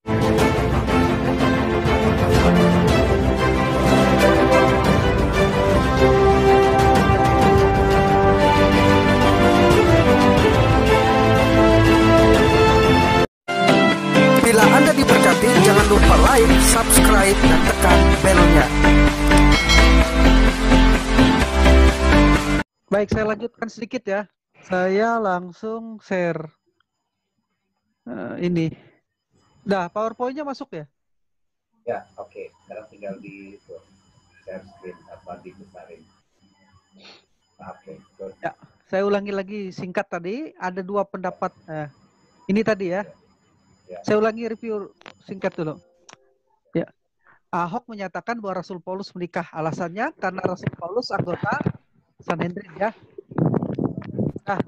Bila Anda diberkati, jangan lupa like, subscribe, dan tekan belnya. Baik, saya lanjutkan sedikit ya. Saya langsung share ini. Dah, PowerPoint-nya masuk ya? Ya, oke. Sekarang tinggal di share screen apa dibesarin. Oke, good. Ya, saya ulangi lagi singkat tadi. Ada dua pendapat. Ini tadi ya. Ya. Saya ulangi review singkat dulu. Ya. Ahok menyatakan bahwa Rasul Paulus menikah. Alasannya karena Rasul Paulus anggota Sanhedrin ya. Nah,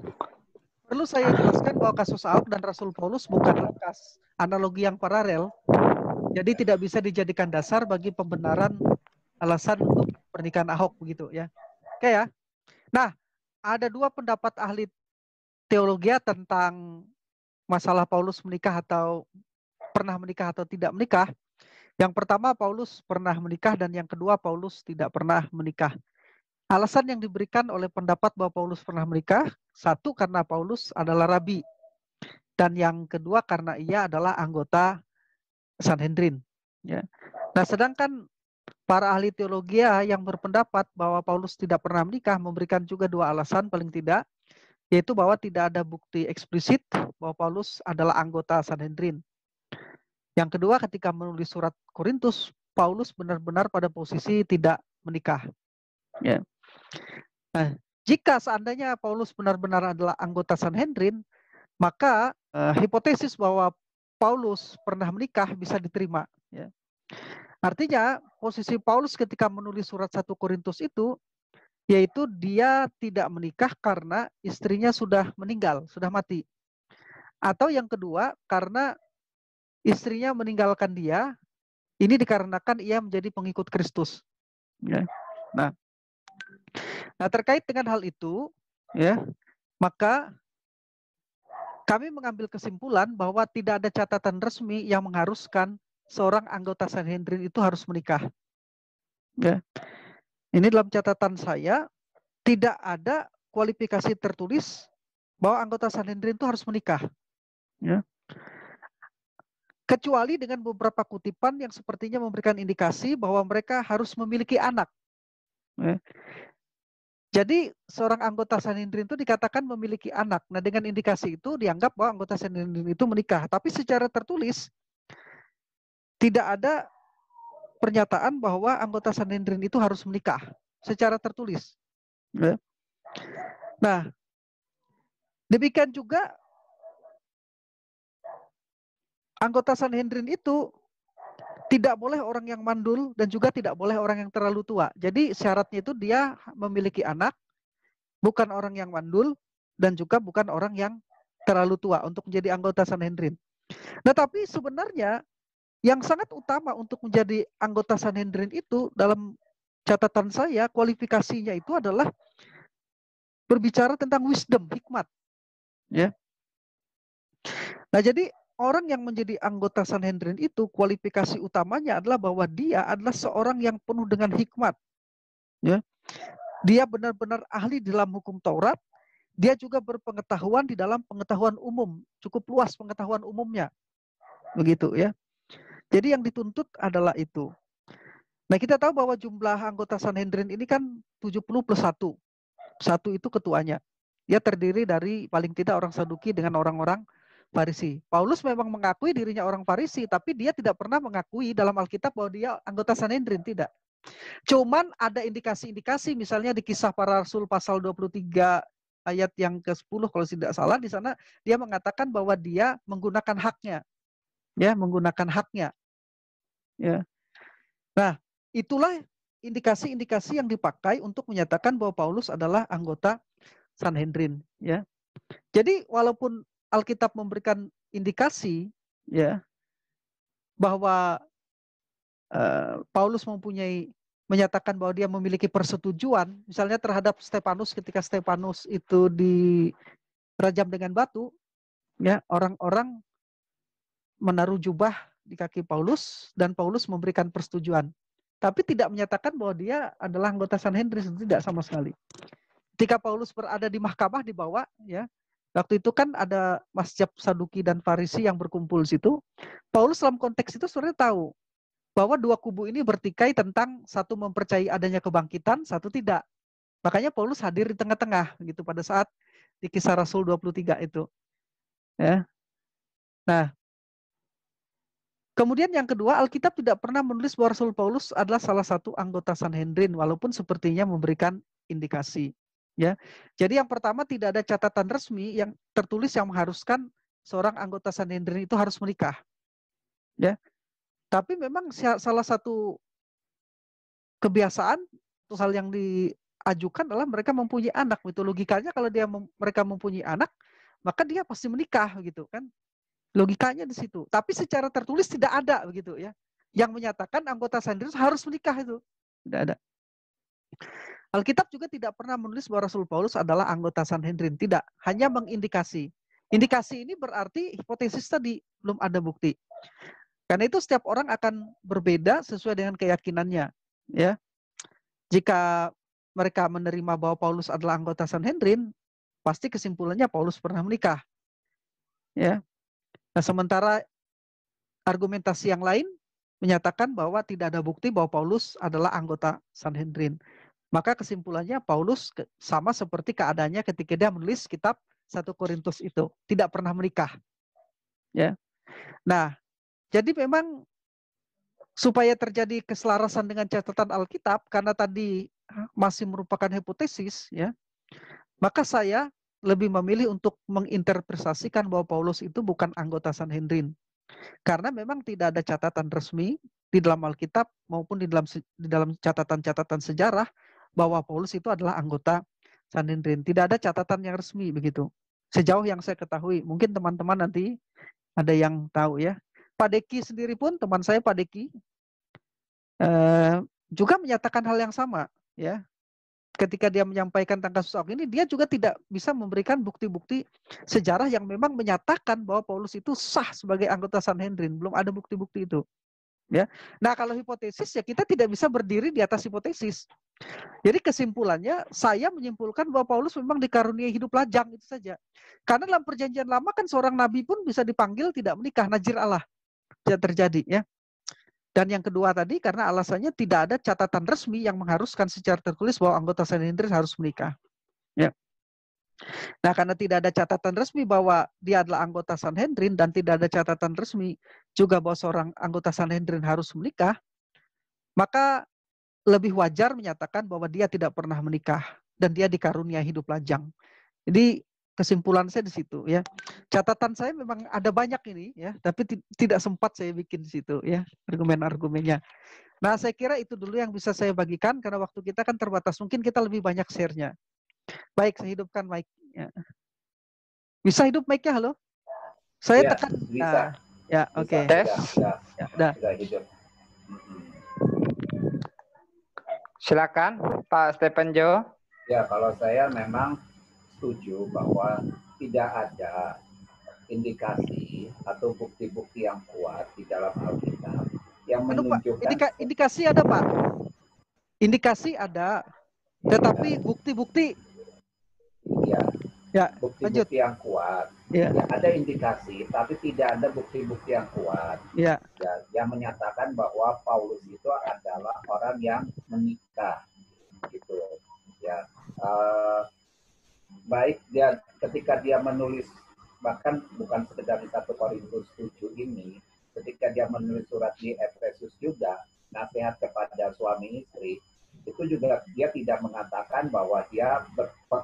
perlu saya jelaskan bahwa kasus Ahok dan Rasul Paulus bukanlah analogi yang paralel. Jadi tidak bisa dijadikan dasar bagi pembenaran alasan untuk pernikahan Ahok begitu ya. Oke ya. Nah, ada dua pendapat ahli teologi tentang masalah Paulus menikah atau pernah menikah atau tidak menikah. Yang pertama, Paulus pernah menikah, dan yang kedua, Paulus tidak pernah menikah. Alasan yang diberikan oleh pendapat bahwa Paulus pernah menikah, satu karena Paulus adalah rabi, dan yang kedua karena ia adalah anggota Sanhedrin. Ya. Nah, sedangkan para ahli teologi yang berpendapat bahwa Paulus tidak pernah menikah memberikan juga dua alasan paling tidak, yaitu bahwa tidak ada bukti eksplisit bahwa Paulus adalah anggota Sanhedrin. Yang kedua, ketika menulis surat Korintus, Paulus benar-benar pada posisi tidak menikah. Ya. Nah, jika seandainya Paulus benar-benar adalah anggota Sanhedrin, maka hipotesis bahwa Paulus pernah menikah bisa diterima. Ya. Artinya, posisi Paulus ketika menulis surat 1 Korintus itu, yaitu dia tidak menikah karena istrinya sudah meninggal, sudah mati. Atau yang kedua, karena istrinya meninggalkan dia, ini dikarenakan ia menjadi pengikut Kristus. Ya. Nah, terkait dengan hal itu, ya, maka kami mengambil kesimpulan bahwa tidak ada catatan resmi yang mengharuskan seorang anggota Sanhedrin itu harus menikah. Ya. Ini dalam catatan saya, tidak ada kualifikasi tertulis bahwa anggota Sanhedrin itu harus menikah. Ya. Kecuali dengan beberapa kutipan yang sepertinya memberikan indikasi bahwa mereka harus memiliki anak. Ya. Jadi seorang anggota Sanhedrin itu dikatakan memiliki anak. Nah, dengan indikasi itu dianggap bahwa anggota Sanhedrin itu menikah. Tapi secara tertulis tidak ada pernyataan bahwa anggota Sanhedrin itu harus menikah secara tertulis. Ya. Nah, demikian juga anggota Sanhedrin itu tidak boleh orang yang mandul dan juga tidak boleh orang yang terlalu tua. Jadi syaratnya itu dia memiliki anak, bukan orang yang mandul, dan juga bukan orang yang terlalu tua untuk menjadi anggota Sanhedrin. Nah, tapi sebenarnya yang sangat utama untuk menjadi anggota Sanhedrin itu dalam catatan saya, kualifikasinya itu adalah berbicara tentang wisdom, hikmat. Ya. Nah, jadi orang yang menjadi anggota Sanhedrin itu kualifikasi utamanya adalah bahwa dia adalah seorang yang penuh dengan hikmat. Ya. Dia benar-benar ahli dalam hukum Taurat. Dia juga berpengetahuan di dalam pengetahuan umum, cukup luas pengetahuan umumnya. Begitu ya. Jadi yang dituntut adalah itu. Nah, kita tahu bahwa jumlah anggota Sanhedrin ini kan 70 plus 1. 1 itu ketuanya. Dia terdiri dari paling tidak orang Saduki dengan orang-orang Farisi. Paulus memang mengakui dirinya orang Farisi, tapi dia tidak pernah mengakui dalam Alkitab bahwa dia anggota Sanhedrin, tidak. Cuman ada indikasi-indikasi, misalnya di Kisah Para Rasul pasal 23 ayat yang ke-10 kalau tidak salah, di sana dia mengatakan bahwa dia menggunakan haknya. Ya, menggunakan haknya. Ya. Nah, itulah indikasi-indikasi yang dipakai untuk menyatakan bahwa Paulus adalah anggota Sanhedrin, ya. Jadi walaupun Alkitab memberikan indikasi, ya, bahwa Paulus menyatakan bahwa dia memiliki persetujuan, misalnya terhadap Stefanus ketika Stefanus itu dirajam dengan batu, ya, orang-orang menaruh jubah di kaki Paulus dan Paulus memberikan persetujuan. Tapi tidak menyatakan bahwa dia adalah anggota Sanhedrin, tidak sama sekali. Ketika Paulus berada di mahkamah dibawa, ya, waktu itu kan ada mazhab Saduki dan Farisi yang berkumpul di situ. Paulus dalam konteks itu sebenarnya tahu bahwa dua kubu ini bertikai tentang satu mempercayai adanya kebangkitan, satu tidak. Makanya Paulus hadir di tengah-tengah gitu pada saat di Kisah Rasul 23 itu. Ya. Nah, kemudian yang kedua, Alkitab tidak pernah menulis bahwa Rasul Paulus adalah salah satu anggota Sanhedrin, walaupun sepertinya memberikan indikasi. Ya, jadi yang pertama tidak ada catatan resmi yang tertulis yang mengharuskan seorang anggota Sanhedrin itu harus menikah. Ya, tapi memang salah satu kebiasaan atau hal yang diajukan adalah mereka mempunyai anak. Itu logikanya kalau mereka mempunyai anak, maka dia pasti menikah gitu kan. Logikanya di situ. Tapi secara tertulis tidak ada begitu ya. Yang menyatakan anggota Sanhedrin harus menikah itu. Tidak ada. Alkitab juga tidak pernah menulis bahwa Rasul Paulus adalah anggota Sanhedrin. Tidak. Hanya mengindikasi. Indikasi ini berarti hipotesis tadi belum ada bukti. Karena itu setiap orang akan berbeda sesuai dengan keyakinannya. Ya. Jika mereka menerima bahwa Paulus adalah anggota Sanhedrin, pasti kesimpulannya Paulus pernah menikah. Ya. Nah, sementara argumentasi yang lain menyatakan bahwa tidak ada bukti bahwa Paulus adalah anggota Sanhedrin. Maka kesimpulannya Paulus sama seperti keadaannya ketika dia menulis kitab 1 Korintus itu, tidak pernah menikah. Ya. Nah, jadi memang supaya terjadi keselarasan dengan catatan Alkitab, karena tadi masih merupakan hipotesis, ya, maka saya lebih memilih untuk menginterpretasikan bahwa Paulus itu bukan anggota Sanhedrin. Karena memang tidak ada catatan resmi di dalam Alkitab maupun di dalam catatan-catatan sejarah bahwa Paulus itu adalah anggota Sanhedrin. Tidak ada catatan yang resmi begitu. Sejauh yang saya ketahui, mungkin teman-teman nanti ada yang tahu ya. Pak Deki sendiri pun, teman saya Pak Deki, juga menyatakan hal yang sama ya. Ketika dia menyampaikan tentang kasus Ahok ini, dia juga tidak bisa memberikan bukti-bukti sejarah yang memang menyatakan bahwa Paulus itu sah sebagai anggota Sanhedrin. Belum ada bukti-bukti itu. Ya. Nah, kalau hipotesis ya kita tidak bisa berdiri di atas hipotesis. Jadi kesimpulannya, saya menyimpulkan bahwa Paulus memang dikaruniai hidup lajang itu saja. Karena dalam perjanjian lama kan seorang nabi pun bisa dipanggil tidak menikah, najir Allah. Tidak terjadi ya. Dan yang kedua tadi, karena alasannya tidak ada catatan resmi yang mengharuskan secara tertulis bahwa anggota Sanhedrin harus menikah. Ya. Nah, karena tidak ada catatan resmi bahwa dia adalah anggota Sanhedrin dan tidak ada catatan resmi juga bahwa seorang anggota Sanhedrin harus menikah, maka lebih wajar menyatakan bahwa dia tidak pernah menikah dan dia dikaruniai hidup lajang. Jadi kesimpulan saya di situ ya. Catatan saya memang ada banyak ini ya, tapi tidak sempat saya bikin di situ ya argumen-argumennya. Nah, saya kira itu dulu yang bisa saya bagikan karena waktu kita kan terbatas. Mungkin kita lebih banyak share-nya. Baik, saya hidupkan mic. Ya. Bisa hidup mic-nya, halo? Saya ya, tekan. Bisa. Nah, ya, oke. Okay. Tes. Ya, sudah hidup. Silakan Pak Stephen Jo. Ya, kalau saya memang setuju bahwa tidak ada indikasi atau bukti-bukti yang kuat di dalam Alkitab yang menunjukkan indikasi ada, Pak. Indikasi ada, tetapi bukti-bukti bukti-bukti yang kuat. Ya, ada indikasi, tapi tidak ada bukti-bukti yang kuat. Ya, yang menyatakan bahwa Paulus itu adalah orang yang menikah, gitu. Ya, baik dia ketika dia menulis, bahkan bukan sekedar di 1 Korintus 7 ini, ketika dia menulis surat di Efesus juga, nasihat kepada suami istri, itu juga dia tidak mengatakan bahwa dia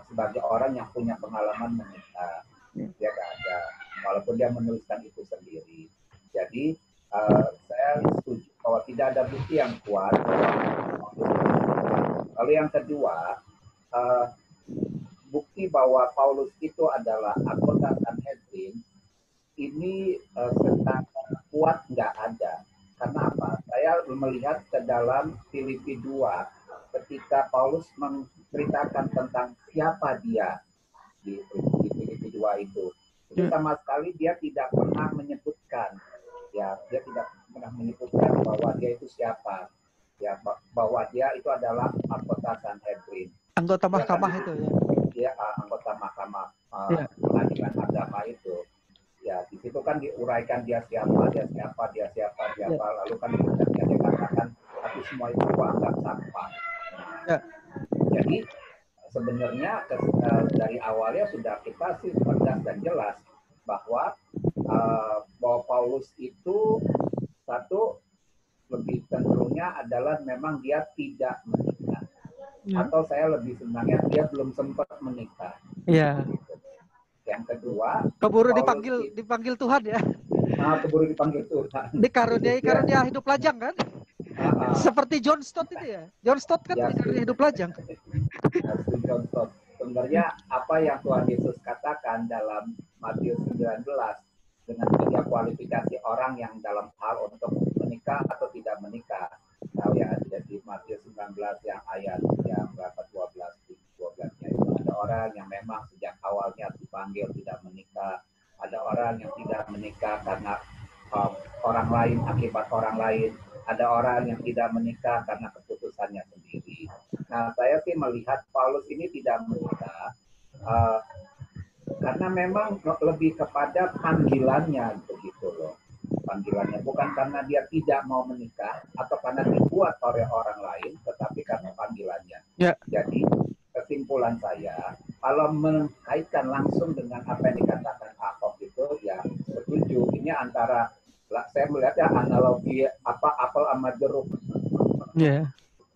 sebagai orang yang punya pengalaman menikah. Dia tidak ada, walaupun dia menuliskan itu sendiri. Jadi saya setuju bahwa tidak ada bukti yang kuat. Lalu yang kedua, bukti bahwa Paulus itu adalah anggota Sanhedrin ini secara kuat nggak ada. Karena apa? Saya melihat ke dalam Filipi 2 ketika Paulus menceritakan tentang siapa dia di Filipi 2 itu. Itu sama sekali dia tidak pernah menyebutkan ya dia tidak pernah menyebutkan bahwa dia itu siapa, ya bahwa dia itu adalah anggota Sanhedrin. Anggota Dia mahkamah kan itu ya. dia anggota mahkamah Ya. pengadilan agama itu. Ya, di situ kan diuraikan dia siapa, Ya. lalu kan kemudian dia dikatakan, tapi semua itu gua anggap sampah. Ya. Jadi sebenarnya dari awalnya sudah kita sih tegas dan jelas bahwa Paulus itu satu lebih cenderungnya adalah memang dia tidak menikah. Ya. Atau saya lebih senangnya dia belum sempat menikah. Ya. Yang kedua, Keburu Paulus dipanggil Tuhan ya. Keburu dipanggil Tuhan. Dikaruniai karunia hidup lajang kan? Seperti John Stott itu ya. John Stott kan Ya, dikaruniai hidup lajang. John Stott. Sebenarnya apa yang Tuhan Yesus katakan dalam Matius 19 dengan 3 kualifikasi orang yang dalam hal untuk menikah atau tidak menikah. Tahu ya, di Matius 19 yang ayat yang berapa 12-nya itu ada orang yang memang sejak awalnya dipanggil tidak menikah, ada orang yang tidak menikah karena orang lain, akibat orang lain, ada orang yang tidak menikah karena keputusannya sendiri. Nah, saya sih melihat Paulus ini tidak menikah karena memang lebih kepada panggilannya begitu loh. Panggilannya bukan karena dia tidak mau menikah atau karena dibuat oleh orang lain, tetapi karena panggilannya. Ya. Jadi kesimpulan saya, kalau mengkaitkan langsung dengan apa yang dikatakan Ahok itu, ya setuju. Ini antara, saya melihatnya analogi apel sama jeruk. Yeah.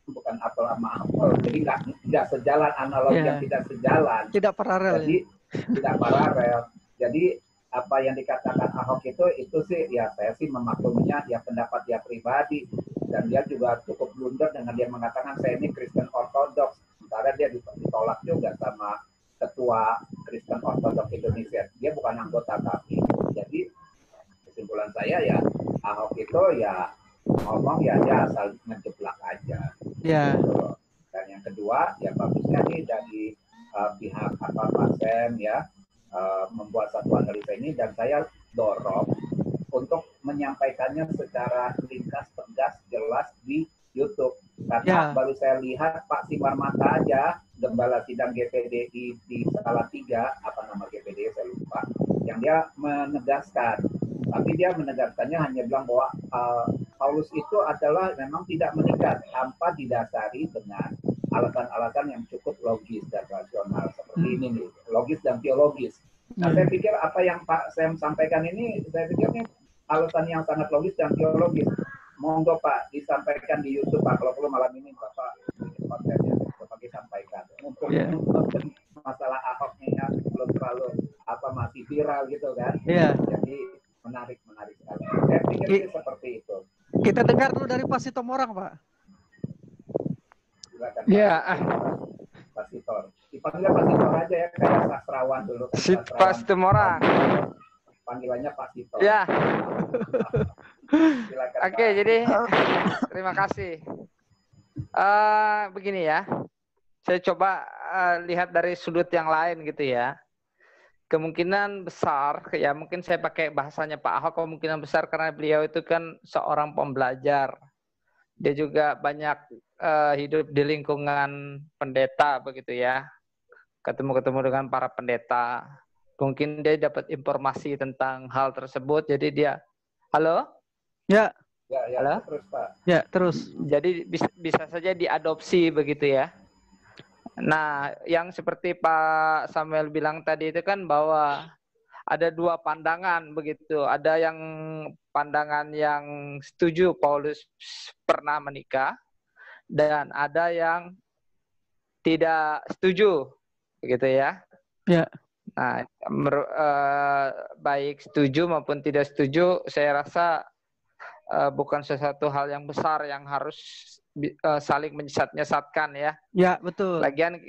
Bukan apel sama apel. Jadi nggak sejalan, analogi yang tidak sejalan. Tidak paralel. Jadi tidak paralel. Jadi apa yang dikatakan Ahok itu sih ya saya sih memakluminya ya pendapat dia pribadi, dan dia juga cukup blunder dengan dia mengatakan saya ini Kristen Ortodoks, sementara dia ditolak juga sama ketua Kristen Ortodoks Indonesia, dia bukan anggota kami. Jadi kesimpulan saya ya Ahok itu ya ngomong ya dia asal ngejeblak aja. Ya. Dan yang kedua ya bagusnya nih dari pihak Pak Sam ya membuat satu analisa ini, dan saya dorong untuk menyampaikannya secara ringkas, tegas, jelas di YouTube. Karena baru saya lihat Pak Simarmata aja, Gembala Sidang GPDI di Salatiga, apa nama GPDI saya lupa, yang dia menegaskan. Tapi dia menegaskannya hanya bilang bahwa Paulus itu adalah memang tidak menikah tanpa didasari dengan alasan-alasan yang cukup logis dan rasional seperti ini nih, logis dan teologis. Nah, saya pikir apa yang Pak Sam sampaikan ini, saya pikir ini alasan yang sangat logis dan teologis. Monggo Pak disampaikan di YouTube Pak, kalau perlu malam ini Bapak bikin kontennya, Bapak sampaikan. Mumpung masalah Ahoknya belum terlalu masih viral gitu kan. Iya. Jadi menarik sekali. Saya pikir seperti itu. Kita dengar dulu dari Pak Sitomorang Pak. Ya. Pasitor. Dipanggilnya Pasitor aja ya, kayak sastrawan dulu. Pak Sitomorang. Panggilannya Pasitor. Ya. Oke, jadi terima kasih. Begini ya, saya coba lihat dari sudut yang lain gitu ya. Kemungkinan besar, ya mungkin saya pakai bahasanya Pak Ahok, kemungkinan besar karena beliau itu kan seorang pembelajar. Dia juga banyak hidup di lingkungan pendeta begitu ya. Ketemu dengan para pendeta. Mungkin dia dapat informasi tentang hal tersebut, jadi dia, halo? Ya. Halo? Terus Pak. Ya, terus. Jadi bisa saja diadopsi begitu ya. Nah, yang seperti Pak Samuel bilang tadi itu kan bahwa ada dua pandangan begitu. Ada yang pandangan yang setuju Paulus pernah menikah, dan ada yang tidak setuju begitu ya. Ya. Nah, baik setuju maupun tidak setuju, saya rasa bukan sesuatu hal yang besar yang harus saling menyesatkan ya. Ya, betul. Lagian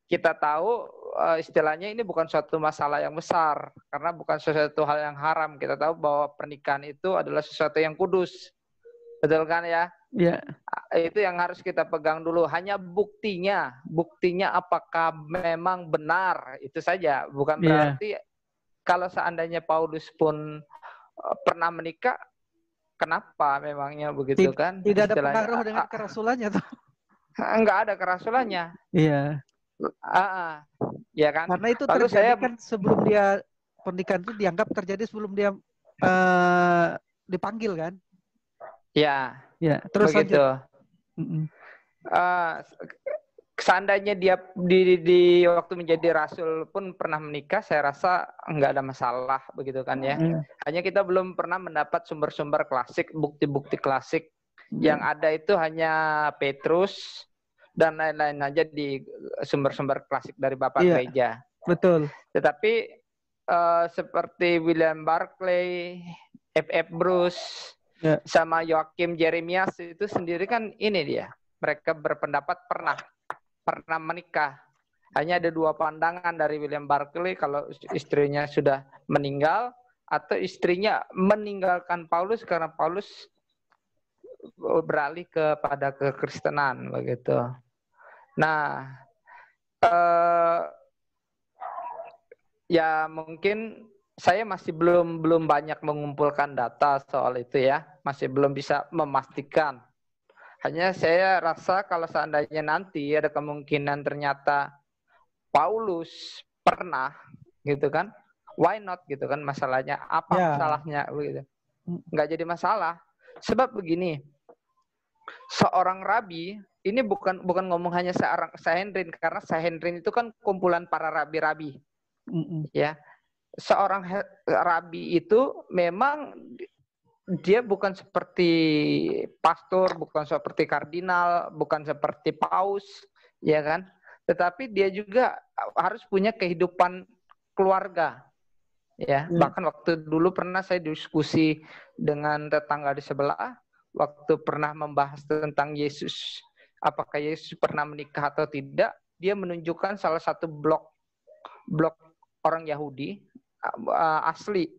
kita tahu istilahnya ini bukan suatu masalah yang besar, karena bukan sesuatu hal yang haram. Kita tahu bahwa pernikahan itu adalah sesuatu yang kudus. Betul kan ya? Ya. Itu yang harus kita pegang dulu. Hanya buktinya apakah memang benar, itu saja. Bukan berarti kalau seandainya Paulus pun pernah menikah, kenapa memangnya begitu kan? Tidak ada Istilahnya, pengaruh dengan kerasulannya tuh. enggak ada kerasulannya. Iya. Ya kan? Karena itu Lalu terjadi saya kan sebelum dia pernikahan itu dianggap terjadi sebelum dia dipanggil kan? ya Ya, terus begitu. lanjut. Seandainya dia di waktu menjadi rasul pun pernah menikah, saya rasa enggak ada masalah begitu kan ya. Hanya kita belum pernah mendapat sumber-sumber klasik, bukti-bukti klasik. Yang ada itu hanya Petrus dan lain-lain aja di sumber-sumber klasik dari Bapak Gereja. Betul. Tetapi seperti William Barclay, F.F. Bruce, sama Joachim Jeremias itu sendiri kan ini dia. Mereka berpendapat pernah menikah. Hanya ada 2 pandangan dari William Barclay, kalau istrinya sudah meninggal atau istrinya meninggalkan Paulus karena Paulus beralih kepada kekristenan begitu. Nah, ya mungkin saya masih belum banyak mengumpulkan data soal itu ya, masih belum bisa memastikan. Hanya saya rasa kalau seandainya nanti ada kemungkinan ternyata Paulus pernah gitu kan, why not gitu kan, masalahnya apa masalahnya begitu. Nggak jadi masalah. Sebab begini, seorang rabi ini bukan ngomong hanya seorang Sanhedrin, karena Sanhedrin itu kan kumpulan para rabi-rabi. Ya. Seorang rabi itu memang dia bukan seperti pastor, bukan seperti kardinal, bukan seperti paus, ya kan? Tetapi dia juga harus punya kehidupan keluarga. Ya, bahkan waktu dulu pernah saya diskusi dengan tetangga di sebelah, waktu pernah membahas tentang Yesus, apakah Yesus pernah menikah atau tidak, dia menunjukkan salah satu blog orang Yahudi asli,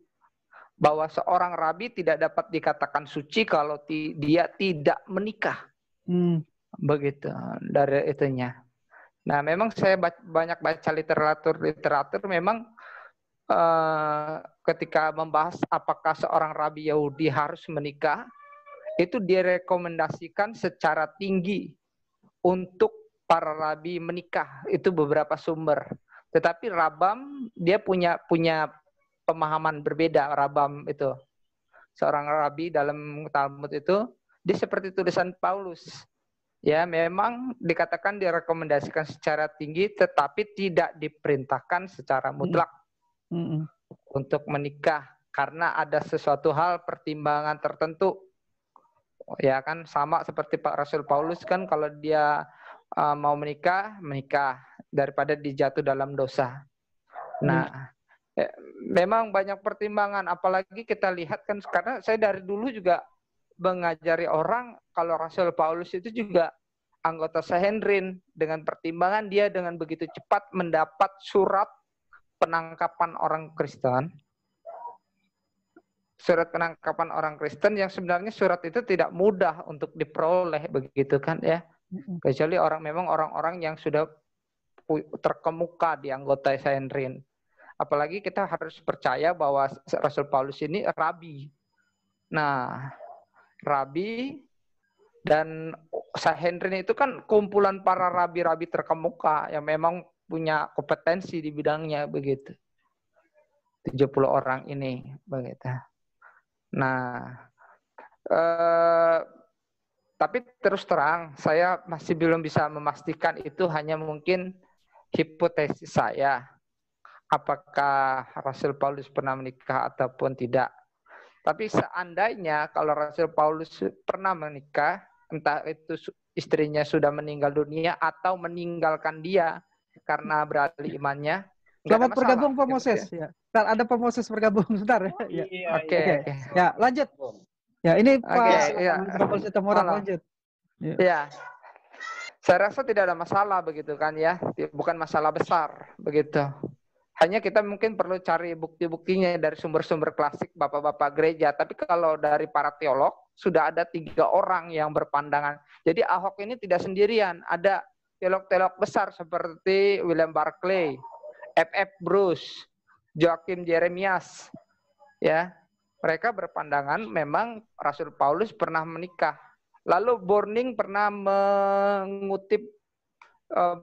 bahwa seorang rabi tidak dapat dikatakan suci kalau dia tidak menikah. Begitu dari itunya. Nah, memang saya banyak baca literatur memang ketika membahas apakah seorang rabi Yahudi harus menikah, itu direkomendasikan secara tinggi untuk para rabi menikah. Itu beberapa sumber. Tetapi Rabam dia punya pemahaman berbeda. Rabam itu seorang rabi dalam Talmud itu, dia seperti tulisan Paulus. Ya, memang dikatakan direkomendasikan secara tinggi, tetapi tidak diperintahkan secara mutlak untuk menikah karena ada sesuatu hal pertimbangan tertentu. Ya kan, sama seperti Pak Rasul Paulus kan, kalau dia mau menikah daripada dijatuh dalam dosa. Nah, memang banyak pertimbangan, apalagi kita lihat kan, karena saya dari dulu juga mengajari orang kalau Rasul Paulus itu juga anggota Sanhedrin, dengan pertimbangan dia dengan begitu cepat mendapat surat penangkapan orang Kristen. Surat penangkapan orang Kristen yang sebenarnya surat itu tidak mudah untuk diperoleh begitu kan ya. Kecuali memang orang-orang yang sudah terkemuka di anggota Sanhedrin. Apalagi kita harus percaya bahwa Rasul Paulus ini rabi. Nah, rabi dan Sanhedrin itu kan kumpulan para rabi-rabi terkemuka yang memang punya kompetensi di bidangnya begitu. 70 orang ini begitu. Nah, tapi terus terang saya masih belum bisa memastikan, itu hanya mungkin hipotesis saya. Apakah Rasul Paulus pernah menikah ataupun tidak. Tapi seandainya kalau Rasul Paulus pernah menikah, entah itu istrinya sudah meninggal dunia atau meninggalkan dia karena beralih imannya. Selamat bergabung Pak Moses. Ya. Ada Pak Moses bergabung sebentar ya. Oke. Ya, lanjut. Ya, ini Pak Sitomorang lanjut. Ya. Saya rasa tidak ada masalah begitu kan ya. Bukan masalah besar begitu. Hanya kita mungkin perlu cari bukti-buktinya dari sumber-sumber klasik bapak-bapak gereja. Tapi kalau dari para teolog, sudah ada 3 orang yang berpandangan. Jadi Ahok ini tidak sendirian. Ada teolog-teolog besar seperti William Barclay, F.F. Bruce, Joachim Jeremias, ya, Mereka berpandangan memang Rasul Paulus pernah menikah. Lalu Borning pernah mengutip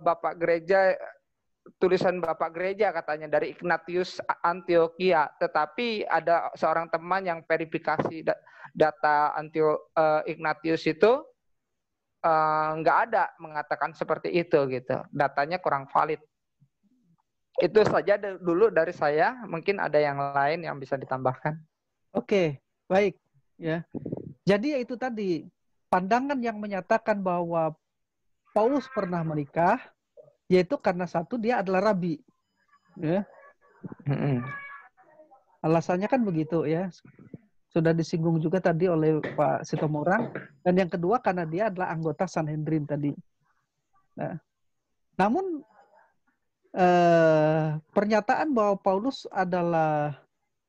Bapak Gereja, tulisan Bapak Gereja katanya dari Ignatius Antioquia. Tetapi ada seorang teman yang verifikasi data Ignatius itu nggak ada mengatakan seperti itu gitu. Datanya kurang valid. Itu saja dulu dari saya. Mungkin ada yang lain yang bisa ditambahkan. Oke, baik. Ya. Jadi itu tadi pandangan yang menyatakan bahwa Paulus pernah menikah, yaitu karena satu dia adalah rabi. Ya. Alasannya kan begitu ya. Sudah disinggung juga tadi oleh Pak Sitomorang. Dan yang kedua karena dia adalah anggota Sanhedrin tadi. Nah, namun pernyataan bahwa Paulus adalah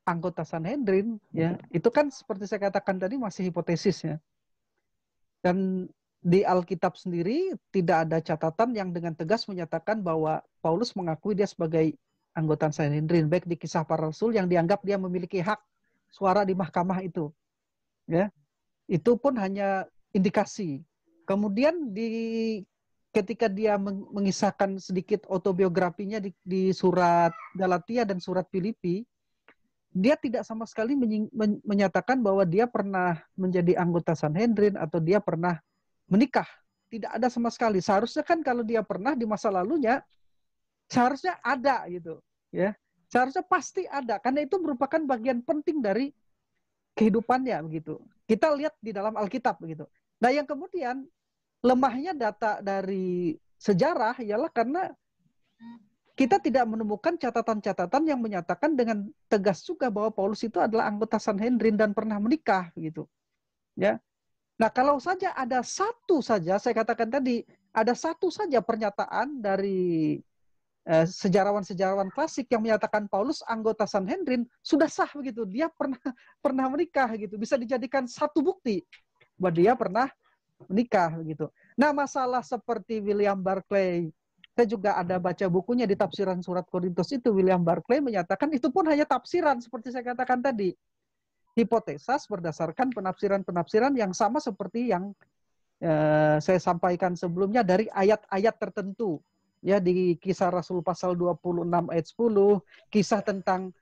anggota Sanhedrin, ya, itu kan seperti saya katakan tadi masih hipotesis ya. Dan di Alkitab sendiri tidak ada catatan yang dengan tegas menyatakan bahwa Paulus mengakui dia sebagai anggota Sanhedrin, baik di Kisah Para Rasul yang dianggap dia memiliki hak suara di mahkamah itu. Ya. Itu pun hanya indikasi. Kemudian ketika dia mengisahkan sedikit autobiografinya di surat Galatia dan surat Filipi, dia tidak sama sekali menyatakan bahwa dia pernah menjadi anggota Sanhedrin atau dia pernah menikah. Tidak ada sama sekali. Seharusnya kan kalau dia pernah di masa lalunya, seharusnya ada gitu, ya. Seharusnya pasti ada karena itu merupakan bagian penting dari kehidupannya begitu. Kita lihat di dalam Alkitab begitu. Nah, yang kemudian lemahnya data dari sejarah ialah karena kita tidak menemukan catatan-catatan yang menyatakan dengan tegas juga bahwa Paulus itu adalah anggota Sanhedrin dan pernah menikah begitu. Ya. Nah, kalau saja ada satu saja, saya katakan tadi, ada satu saja pernyataan dari sejarawan-sejarawan klasik yang menyatakan Paulus anggota Sanhedrin, sudah sah begitu. Dia pernah menikah gitu. Bisa dijadikan satu bukti bahwa dia pernah menikah begitu. Nah, masalah seperti William Barclay, saya juga ada baca bukunya di tafsiran surat Korintus itu, William Barclay menyatakan itu pun hanya tafsiran seperti saya katakan tadi. Hipotesis berdasarkan penafsiran-penafsiran yang sama seperti yang saya sampaikan sebelumnya dari ayat-ayat tertentu. Ya, di Kisah Rasul pasal 26 ayat 10, kisah tentang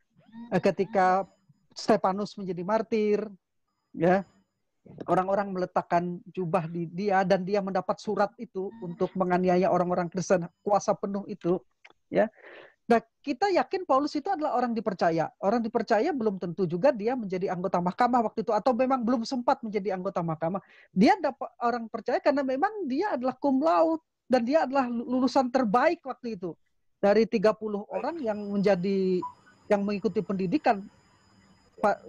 ketika Stefanus menjadi martir, ya. Orang-orang meletakkan jubah di dia dan dia mendapat surat itu untuk menganiaya orang-orang Kristen, kuasa penuh itu, ya. Nah, kita yakin Paulus itu adalah orang dipercaya. Orang dipercaya belum tentu juga dia menjadi anggota mahkamah waktu itu atau memang belum sempat menjadi anggota mahkamah. Dia dapat orang percaya karena memang dia adalah cum laude dan dia adalah lulusan terbaik waktu itu. Dari 30 orang yang mengikuti pendidikan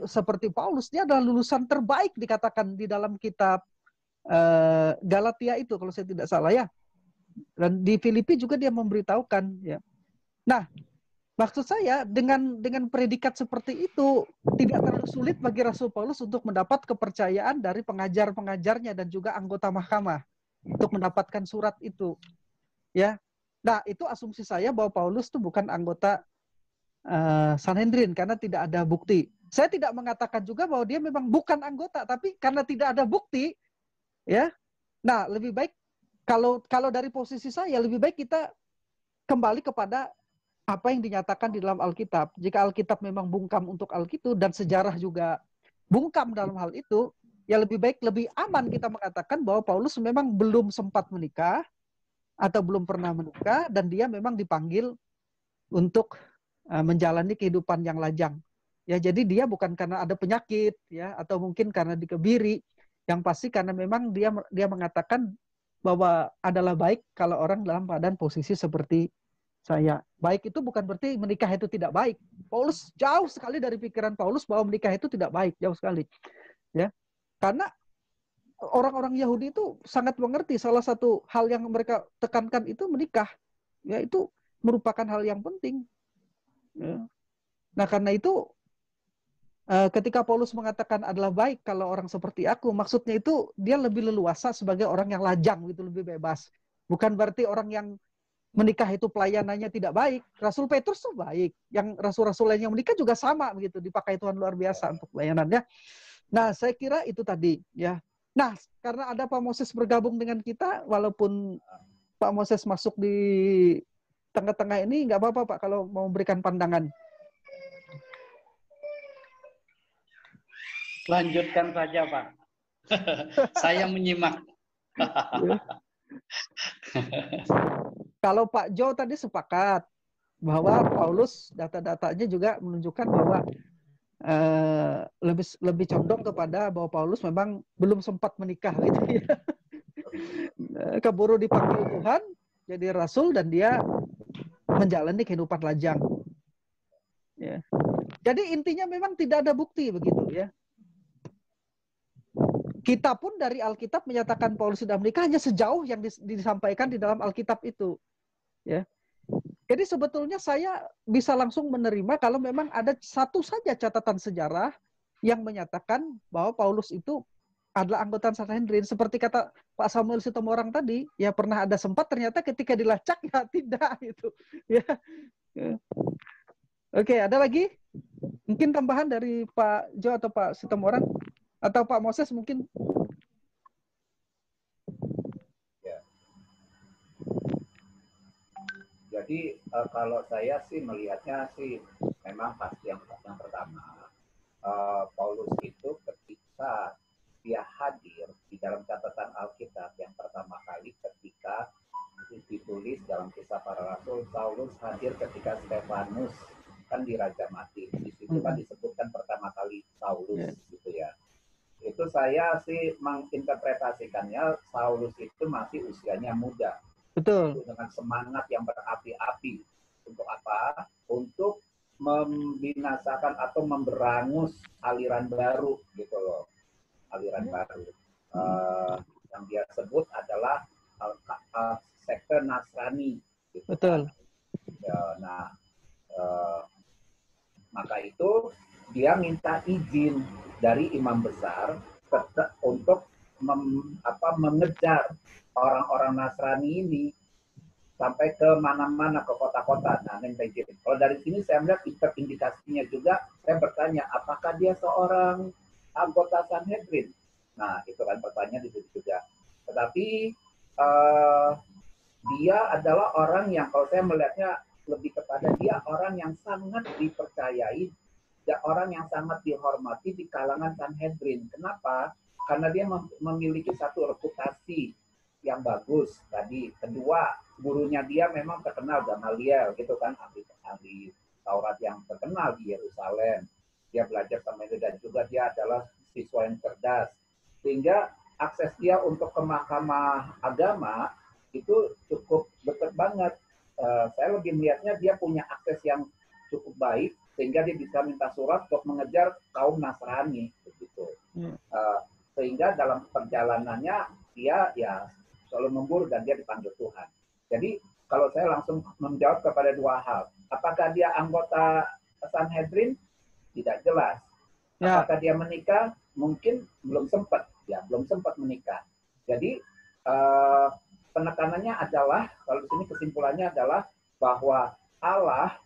seperti Paulus, dia adalah lulusan terbaik dikatakan di dalam kitab Galatia itu kalau saya tidak salah ya. Dan di Filipi juga dia memberitahukan ya. Nah, maksud saya dengan predikat seperti itu tidak terlalu sulit bagi Rasul Paulus untuk mendapat kepercayaan dari pengajar-pengajarnya dan juga anggota mahkamah untuk mendapatkan surat itu. Ya. Nah, itu asumsi saya bahwa Paulus itu bukan anggota Sanhedrin karena tidak ada bukti. Saya tidak mengatakan juga bahwa dia memang bukan anggota, tapi karena tidak ada bukti, ya. Nah, lebih baik kalau dari posisi saya lebih baik kita kembali kepada apa yang dinyatakan di dalam Alkitab. Jika Alkitab memang bungkam untuk Alkitab dan sejarah juga bungkam dalam hal itu, ya lebih baik, lebih aman kita mengatakan bahwa Paulus memang belum sempat menikah atau belum pernah menikah dan dia memang dipanggil untuk menjalani kehidupan yang lajang. Ya, jadi dia bukan karena ada penyakit ya atau mungkin karena dikebiri. Yang pasti karena memang dia mengatakan bahwa adalah baik kalau orang dalam keadaan posisi seperti saya. Baik itu bukan berarti menikah itu tidak baik. Paulus jauh sekali dari pikiran Paulus bahwa menikah itu tidak baik, jauh sekali. Ya. Karena orang-orang Yahudi itu sangat mengerti salah satu hal yang mereka tekankan itu menikah. Ya, itu merupakan hal yang penting. Ya. Nah, karena itu ketika Paulus mengatakan adalah baik kalau orang seperti aku, maksudnya itu dia lebih leluasa sebagai orang yang lajang gitu, lebih bebas. Bukan berarti orang yang menikah itu pelayanannya tidak baik. Rasul Petrus tuh baik. Yang rasul-rasul lain yang menikah juga sama begitu, dipakai Tuhan luar biasa untuk pelayanannya. Nah, saya kira itu tadi ya. Nah, karena ada Pak Moses bergabung dengan kita, walaupun Pak Moses masuk di tengah-tengah ini, nggak apa-apa Pak kalau mau memberikan pandangan. Lanjutkan saja Pak. Saya menyimak. Kalau Pak Jo tadi sepakat bahwa Paulus data-datanya juga menunjukkan bahwa lebih condong kepada bahwa Paulus memang belum sempat menikah gitu ya. Keburu dipanggil Tuhan jadi rasul dan dia menjalani kehidupan lajang. Ya. Jadi intinya memang tidak ada bukti begitu ya. Kita pun dari Alkitab menyatakan Paulus sudah menikah hanya sejauh yang disampaikan di dalam Alkitab itu. Ya. Jadi sebetulnya saya bisa langsung menerima kalau memang ada satu saja catatan sejarah yang menyatakan bahwa Paulus itu adalah anggota Sanhedrin. Seperti kata Pak Samuel Sitomorang tadi, ya pernah ada sempat ternyata ketika dilacak ya tidak itu. Ya. Oke, ada lagi? Mungkin tambahan dari Pak Jo atau Pak Sitomorang atau Pak Moses mungkin. Jadi kalau saya sih melihatnya sih memang pasti yang pertama Paulus itu ketika dia hadir di dalam catatan Alkitab yang pertama kali ketika ditulis dalam Kisah Para Rasul, Paulus hadir ketika Stefanus kan dirajamati. Di situ kan disebutkan pertama kali Paulus gitu ya. Itu saya sih menginterpretasikannya Paulus itu masih usianya muda. Betul. Dengan semangat yang berapi-api. Untuk apa? Untuk membinasakan atau memberangus aliran baru gitu loh. Aliran baru. Yang dia sebut adalah sekte Nasrani. Gitu. Betul. Nah, maka itu dia minta izin dari imam besar untuk mengejar orang-orang Nasrani ini sampai ke mana-mana, ke kota-kota. Nah, kalau dari sini saya melihat indikasinya juga, saya bertanya, apakah dia seorang anggota Sanhedrin? Nah, itu kan pertanyaan di situ juga. Tetapi dia adalah orang yang, kalau saya melihatnya lebih kepada dia orang yang sangat dipercayai, orang yang sangat dihormati di kalangan Sanhedrin. Kenapa? Karena dia memiliki satu reputasi yang bagus tadi. Kedua, gurunya dia memang terkenal, Gamaliel gitu kan, ahli Taurat yang terkenal di Yerusalem. Dia belajar sama itu dan juga dia adalah siswa yang cerdas. Sehingga akses dia untuk ke mahkamah agama itu cukup dekat banget. Saya lebih melihatnya dia punya akses yang cukup baik sehingga dia bisa minta surat untuk mengejar kaum Nasrani begitu. Sehingga dalam perjalanannya dia ya selalu memburu dan dia dipanggil Tuhan. Jadi kalau saya langsung menjawab kepada dua hal. Apakah dia anggota Sanhedrin? Tidak jelas. Apakah dia menikah? Mungkin belum sempat. Ya, belum sempat menikah. Jadi penekanannya adalah, kalau di sini kesimpulannya adalah bahwa Allah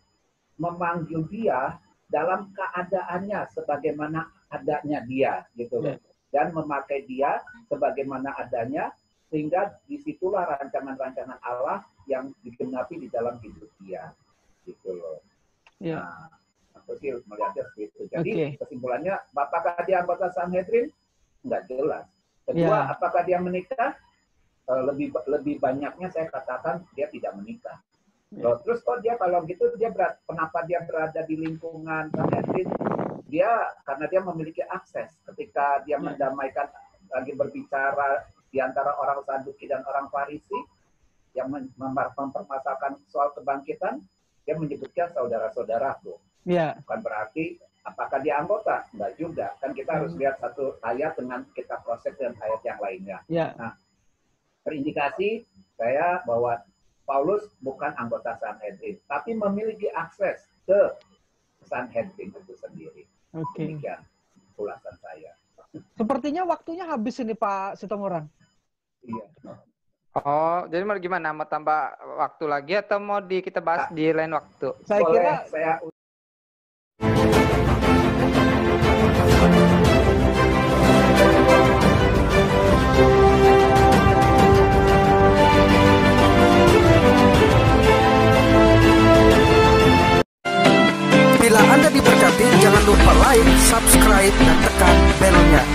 memanggil dia dalam keadaannya sebagaimana adanya dia gitu loh. Dan memakai dia sebagaimana adanya sehingga disitulah rancangan-rancangan Allah yang digenapi di dalam hidup dia gitu loh. Nah, aku sih melihatnya seperti itu. Jadi kesimpulannya, apakah dia anggota Sanhedrin? Enggak jelas. Kedua, apakah dia menikah? Lebih banyaknya saya katakan dia tidak menikah. Loh, terus kok dia kalau gitu kenapa dia berada di lingkungan Sanhedrin? Dia karena dia memiliki akses ketika dia mendamaikan lagi berbicara di antara orang Saduki dan orang Farisi yang mempermasalahkan soal kebangkitan, dia menyebutkan saudara-saudaraku. Bukan berarti apakah dia anggota? Enggak juga. Kan kita harus lihat satu ayat dengan kita proses dengan ayat yang lainnya. Nah, terindikasi saya bahwa Paulus bukan anggota Sanhedrin, tapi memiliki akses ke Sanhedrin itu sendiri. Demikian ulasan saya. Sepertinya waktunya habis ini Pak Sitomorang. Iya. Oh, jadi mau gimana? Mau tambah waktu lagi atau mau kita bahas di lain waktu? Saya Boleh kira saya Bila Anda diberkati, jangan lupa like, subscribe, dan tekan belnya.